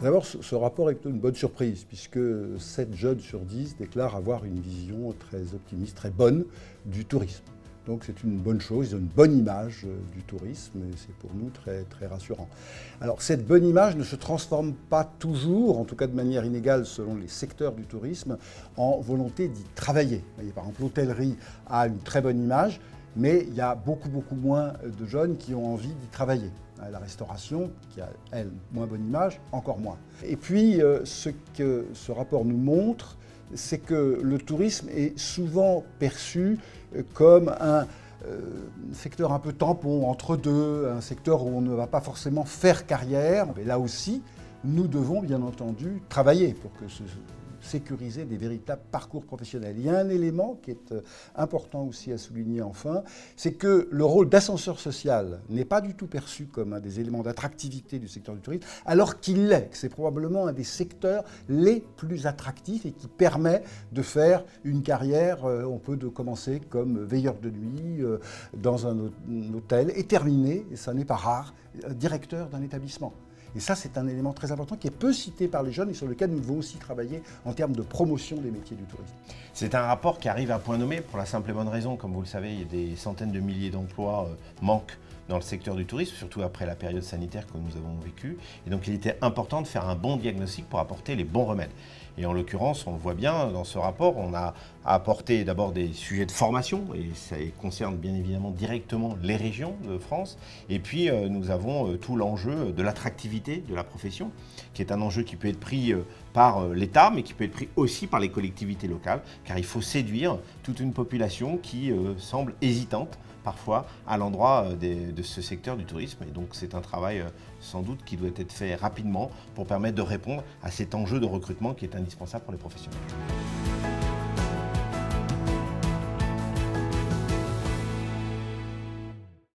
D'abord, ce rapport est plutôt une bonne surprise, puisque 7 jeunes sur 10 déclarent avoir une vision très optimiste, très bonne du tourisme. Donc c'est une bonne chose, ils ont une bonne image du tourisme et c'est pour nous très, très rassurant. Alors cette bonne image ne se transforme pas toujours, en tout cas de manière inégale selon les secteurs du tourisme, en volonté d'y travailler. Vous voyez, par exemple, l'hôtellerie a une très bonne image, mais il y a beaucoup, beaucoup moins de jeunes qui ont envie d'y travailler. La restauration, qui a, elle, moins bonne image, encore moins. Et puis, ce que ce rapport nous montre, c'est que le tourisme est souvent perçu comme un secteur un peu tampon entre deux, un secteur où on ne va pas forcément faire carrière. Mais là aussi, nous devons bien entendu travailler pour que sécuriser des véritables parcours professionnels. Il y a un élément qui est important aussi à souligner enfin, c'est que le rôle d'ascenseur social n'est pas du tout perçu comme un des éléments d'attractivité du secteur du tourisme, alors qu'il l'est, que c'est probablement un des secteurs les plus attractifs et qui permet de faire une carrière, on peut commencer comme veilleur de nuit dans un hôtel et terminer, et ça n'est pas rare, directeur d'un établissement. Et ça, c'est un élément très important qui est peu cité par les jeunes et sur lequel nous devons aussi travailler en termes de promotion des métiers du tourisme. C'est un rapport qui arrive à point nommé pour la simple et bonne raison, comme vous le savez, il y a des centaines de milliers d'emplois manquent dans le secteur du tourisme, surtout après la période sanitaire que nous avons vécue. Et donc il était important de faire un bon diagnostic pour apporter les bons remèdes. Et en l'occurrence, on le voit bien dans ce rapport, on a apporté d'abord des sujets de formation, et ça concerne bien évidemment directement les régions de France. Et puis nous avons tout l'enjeu de l'attractivité de la profession, qui est un enjeu qui peut être pris par l'État, mais qui peut être pris aussi par les collectivités locales, car il faut séduire toute une population qui semble hésitante parfois à l'endroit de ce secteur du tourisme. Et donc c'est un travail sans doute qui doit être fait rapidement pour permettre de répondre à cet enjeu de recrutement qui est indispensable pour les professionnels.